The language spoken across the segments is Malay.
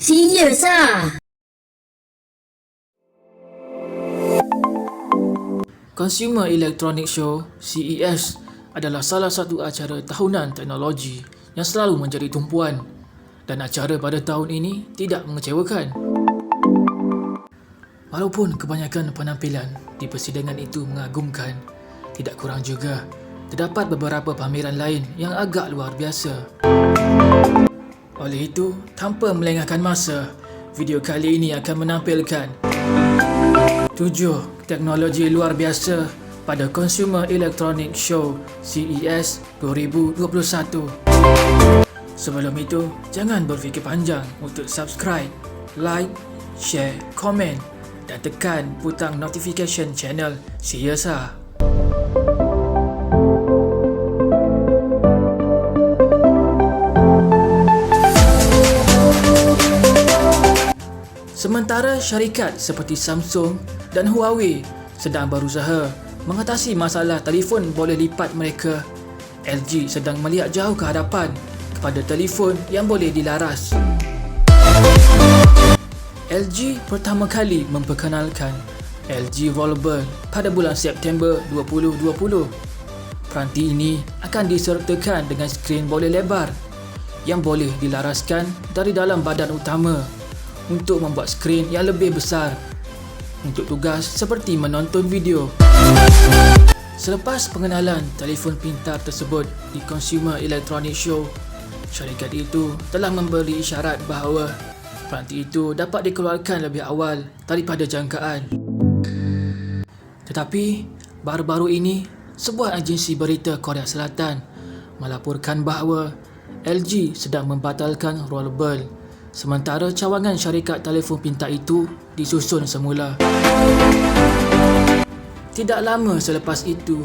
Serius ah? Consumer Electronic Show (CES) adalah salah satu acara tahunan teknologi yang selalu menjadi tumpuan, dan acara pada tahun ini tidak mengecewakan. Walaupun kebanyakan penampilan di persidangan itu mengagumkan, tidak kurang juga terdapat beberapa pameran lain yang agak luar biasa. Oleh itu, tanpa melengahkan masa, video kali ini akan menampilkan 7 teknologi luar biasa pada Consumer Electronic Show CES 2021. Sebelum itu, jangan berfikir panjang untuk subscribe, like, share, komen dan tekan butang notification channel CES. Sementara syarikat seperti Samsung dan Huawei sedang berusaha mengatasi masalah telefon boleh lipat mereka, LG sedang melihat jauh ke hadapan kepada telefon yang boleh dilaras. LG pertama kali memperkenalkan LG Rollable pada bulan September 2020. Peranti ini akan disertakan dengan skrin boleh lebar yang boleh dilaraskan dari dalam badan utama untuk membuat skrin yang lebih besar untuk tugas seperti menonton video. Selepas pengenalan telefon pintar tersebut di Consumer Electronic Show, syarikat itu telah memberi isyarat bahawa peranti itu dapat dikeluarkan lebih awal daripada jangkaan. Tetapi baru-baru ini, sebuah agensi berita Korea Selatan melaporkan bahawa LG sedang membatalkan Rollable sementara cawangan syarikat telefon pintar itu disusun semula. Tidak lama selepas itu,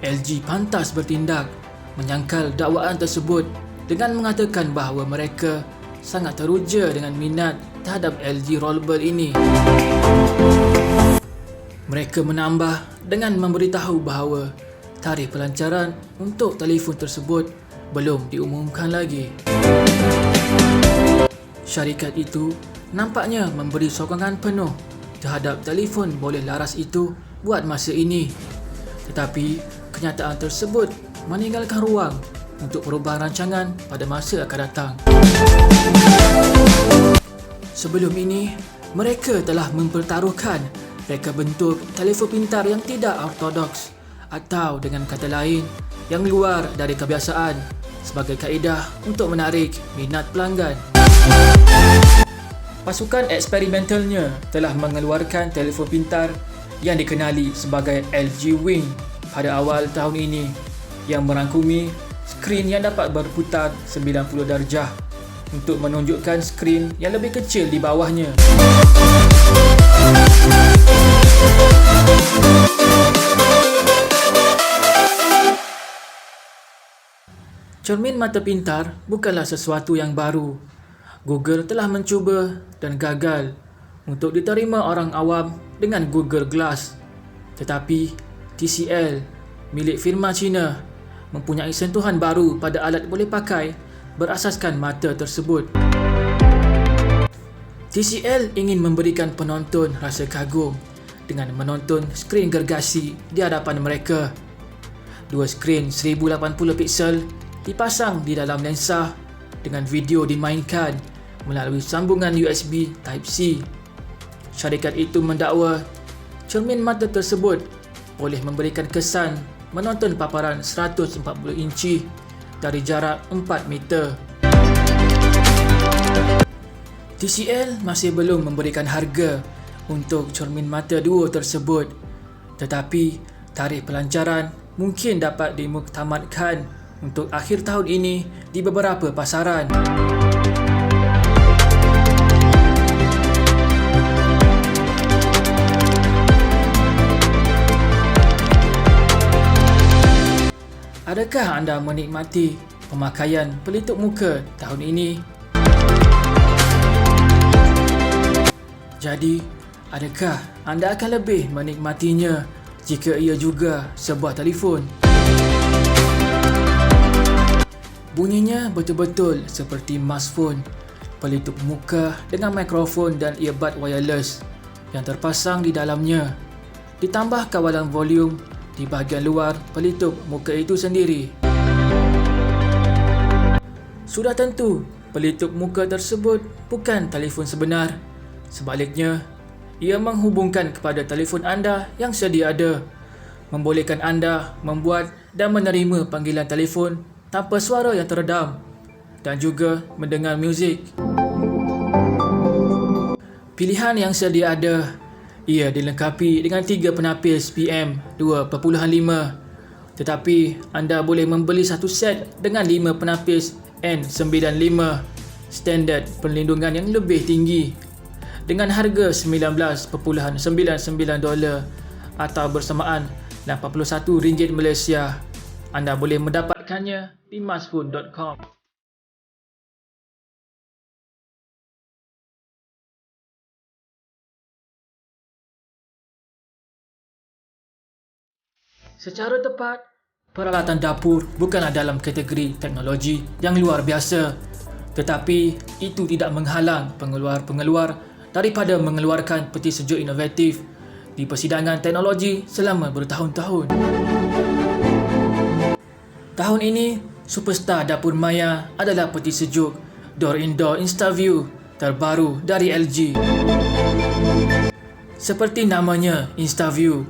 LG pantas bertindak menyangkal dakwaan tersebut dengan mengatakan bahawa mereka sangat teruja dengan minat terhadap LG Rollable ini. Mereka menambah dengan memberitahu bahawa tarikh pelancaran untuk telefon tersebut belum diumumkan lagi. Syarikat itu nampaknya memberi sokongan penuh terhadap telefon boleh laras itu buat masa ini. Tetapi kenyataan tersebut meninggalkan ruang untuk perubahan rancangan pada masa akan datang. Sebelum ini, mereka telah mempertaruhkan reka bentuk telefon pintar yang tidak ortodoks atau dengan kata lain yang luar dari kebiasaan sebagai kaedah untuk menarik minat pelanggan. Pasukan eksperimentalnya telah mengeluarkan telefon pintar yang dikenali sebagai LG Wing pada awal tahun ini yang merangkumi skrin yang dapat berputar 90 darjah untuk menunjukkan skrin yang lebih kecil di bawahnya. Cermin mata pintar bukanlah sesuatu yang baru. Google telah mencuba dan gagal untuk diterima orang awam dengan Google Glass. Tetapi TCL, milik firma Cina, mempunyai sentuhan baru pada alat boleh pakai berasaskan mata tersebut. TCL ingin memberikan penonton rasa kagum dengan menonton skrin gergasi di hadapan mereka. Dua skrin 1080 piksel dipasang di dalam lensa dengan video dimainkan melalui sambungan USB Type-C. Syarikat itu mendakwa cermin mata tersebut boleh memberikan kesan menonton paparan 140 inci dari jarak 4 meter. TCL masih belum memberikan harga untuk cermin mata duo tersebut, tetapi tarikh pelancaran mungkin dapat dimuktamadkan untuk akhir tahun ini di beberapa pasaran. Adakah anda menikmati pemakaian pelitup muka tahun ini? Jadi, adakah anda akan lebih menikmatinya jika ia juga sebuah telefon? Bunyinya betul-betul seperti smartphone pelitup muka dengan mikrofon dan earbud wireless yang terpasang di dalamnya, ditambah kawalan volume di bahagian luar pelitup muka itu sendiri. Sudah tentu, pelitup muka tersebut bukan telefon sebenar. Sebaliknya, ia menghubungkan kepada telefon anda yang sedia ada, membolehkan anda membuat dan menerima panggilan telefon tanpa suara yang teredam dan juga mendengar muzik. Pilihan yang sedia ada, ia dilengkapi dengan 3 penapis PM2.5, tetapi anda boleh membeli satu set dengan 5 penapis N95 standard perlindungan yang lebih tinggi dengan harga $19.99 atau bersamaan RM81 Malaysia. Anda boleh mendapatkannya di masphone.com. Secara tepat, peralatan dapur bukanlah dalam kategori teknologi yang luar biasa, tetapi itu tidak menghalang pengeluar-pengeluar daripada mengeluarkan peti sejuk inovatif di persidangan teknologi selama bertahun-tahun. Tahun ini, superstar dapur maya adalah peti sejuk Door-in-Door InstaView terbaru dari LG. Seperti namanya InstaView,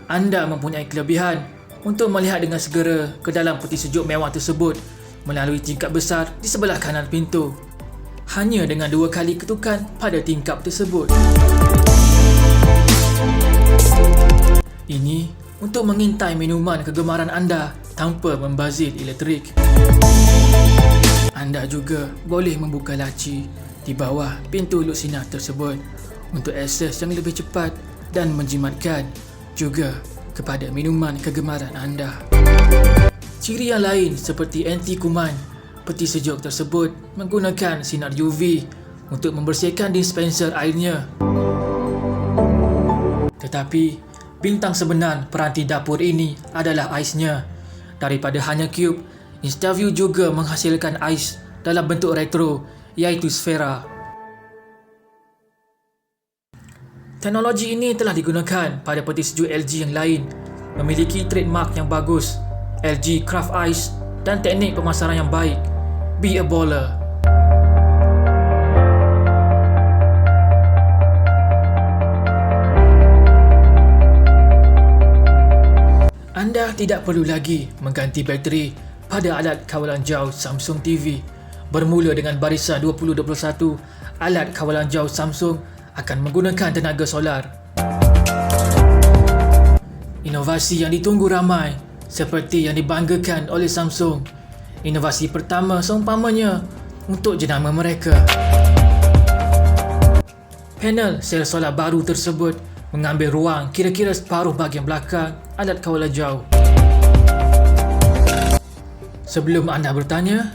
anda mempunyai kelebihan untuk melihat dengan segera ke dalam peti sejuk mewah tersebut melalui tingkap besar di sebelah kanan pintu, hanya dengan 2 kali ketukan pada tingkap tersebut. Ini untuk mengintai minuman kegemaran anda tanpa membazir elektrik. Anda juga boleh membuka laci di bawah pintu luksinar tersebut untuk akses yang lebih cepat dan menjimatkan juga kepada minuman kegemaran anda. Ciri yang lain seperti anti kuman, peti sejuk tersebut menggunakan sinar UV untuk membersihkan dispenser airnya. Tetapi bintang sebenar peranti dapur ini adalah aisnya. Daripada hanya cube, InstaView juga menghasilkan ais dalam bentuk retro, iaitu sfera. Teknologi ini telah digunakan pada peti sejuk LG yang lain, memiliki trademark yang bagus, LG Craft Ice dan teknik pemasaran yang baik. Be a baller. Anda tidak perlu lagi mengganti bateri pada alat kawalan jauh Samsung TV. Bermula dengan barisan 2021, alat kawalan jauh Samsung akan menggunakan tenaga solar. Inovasi yang ditunggu ramai seperti yang dibanggakan oleh Samsung. Inovasi pertama seumpamanya untuk jenama mereka. Panel sel solar baru tersebut mengambil ruang kira-kira separuh bahagian belakang alat kawalan jauh. Sebelum anda bertanya,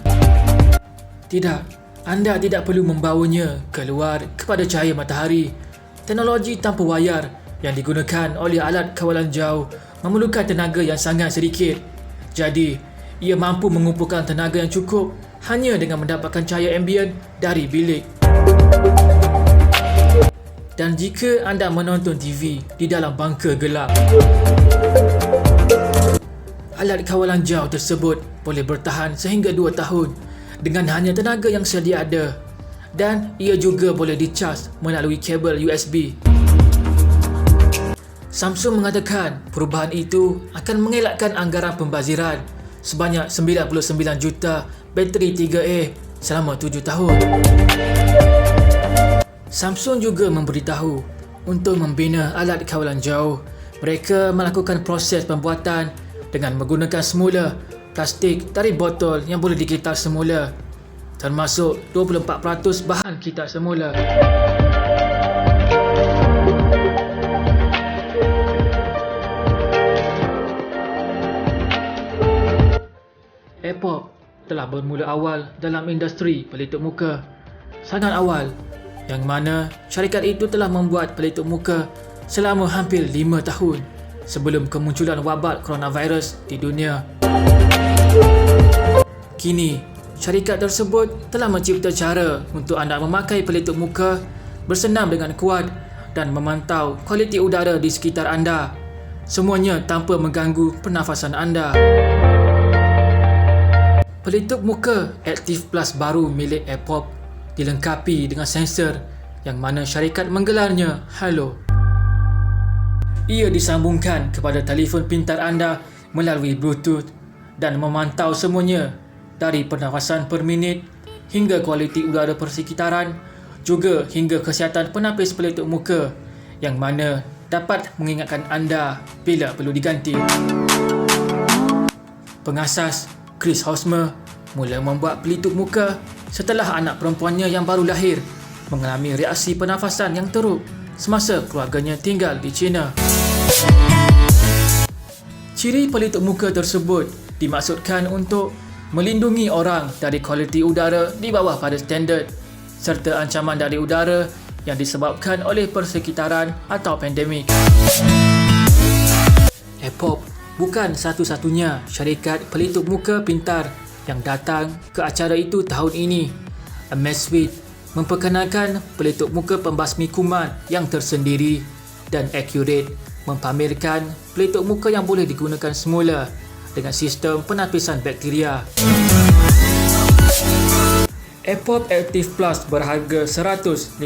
tidak. Anda tidak perlu membawanya keluar kepada cahaya matahari. Teknologi tanpa wayar yang digunakan oleh alat kawalan jauh memerlukan tenaga yang sangat sedikit. Jadi, ia mampu mengumpulkan tenaga yang cukup hanya dengan mendapatkan cahaya ambient dari bilik. Dan jika anda menonton TV di dalam bangka gelap, alat kawalan jauh tersebut boleh bertahan sehingga 2 tahun dengan hanya tenaga yang sedia ada, dan ia juga boleh dicas melalui kabel USB. Samsung mengatakan perubahan itu akan mengelakkan anggaran pembaziran sebanyak 99 juta bateri 3A selama 7 tahun. Samsung juga memberitahu untuk membina alat kawalan jauh, mereka melakukan proses pembuatan dengan menggunakan semula plastik dari botol yang boleh dikitar semula, termasuk 24% bahan kitar semula. Apple telah bermula awal dalam industri pelitup muka, sangat awal, yang mana syarikat itu telah membuat pelitup muka selama hampir 5 tahun sebelum kemunculan wabak coronavirus di dunia. Kini, syarikat tersebut telah mencipta cara untuk anda memakai pelitup muka bersenam dengan kuat dan memantau kualiti udara di sekitar anda. Semuanya tanpa mengganggu pernafasan anda. Pelitup muka Active Plus baru milik Airpop dilengkapi dengan sensor yang mana syarikat menggelarnya Halo. Ia disambungkan kepada telefon pintar anda melalui Bluetooth dan memantau semuanya dari pernafasan per minit hingga kualiti udara persekitaran, juga hingga kesihatan penapis pelitup muka yang mana dapat mengingatkan anda bila perlu diganti. Pengasas Chris Hosmer mula membuat pelitup muka setelah anak perempuannya yang baru lahir mengalami reaksi pernafasan yang teruk semasa keluarganya tinggal di China. Ciri pelitup muka tersebut dimaksudkan untuk melindungi orang dari kualiti udara di bawah pada standard serta ancaman dari udara yang disebabkan oleh persekitaran atau pandemik. Airpop bukan satu-satunya syarikat pelitup muka pintar yang datang ke acara itu tahun ini. Amazfit memperkenalkan pelitup muka pembasmi kuman yang tersendiri dan Accurate mempamerkan pelitup muka yang boleh digunakan semula dengan sistem penapisan bakteria. Airpop Active Plus berharga $150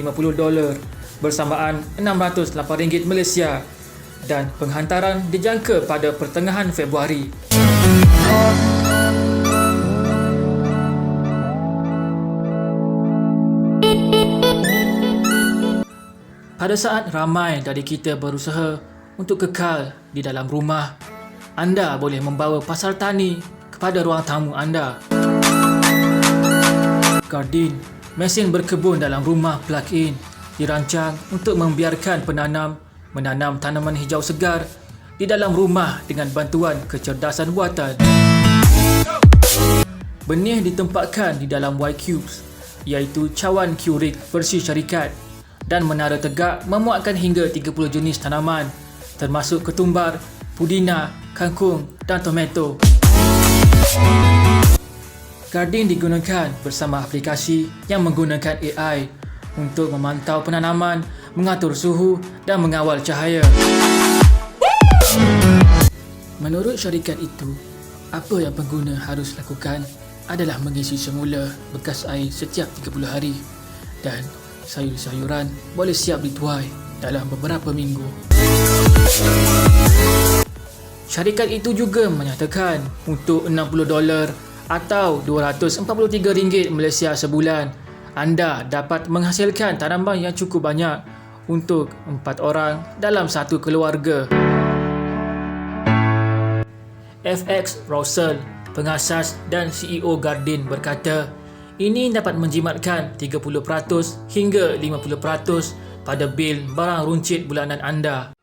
bersamaan RM608 Malaysia dan penghantaran dijangka pada pertengahan Februari. Pada saat ramai dari kita berusaha untuk kekal di dalam rumah, anda boleh membawa pasar tani kepada ruang tamu anda. Garden, mesin berkebun dalam rumah plug-in, dirancang untuk membiarkan penanam menanam tanaman hijau segar di dalam rumah dengan bantuan kecerdasan buatan. Benih ditempatkan di dalam Y-Cubes, iaitu cawan Keurig versi syarikat, dan menara tegak memuatkan hingga 30 jenis tanaman termasuk ketumbar, pudina, kangkung dan tomato. Garden digunakan bersama aplikasi yang menggunakan AI untuk memantau penanaman, mengatur suhu dan mengawal cahaya. Menurut syarikat itu, apa yang pengguna harus lakukan adalah mengisi semula bekas air setiap 30 hari dan sayur-sayuran boleh siap dituai dalam beberapa minggu. Syarikat itu juga menyatakan untuk $60 atau RM243 Malaysia sebulan, anda dapat menghasilkan tanaman yang cukup banyak untuk 4 orang dalam satu keluarga. FX Russell, pengasas dan CEO Garden berkata, ini dapat menjimatkan 30% hingga 50% pada bil barang runcit bulanan anda.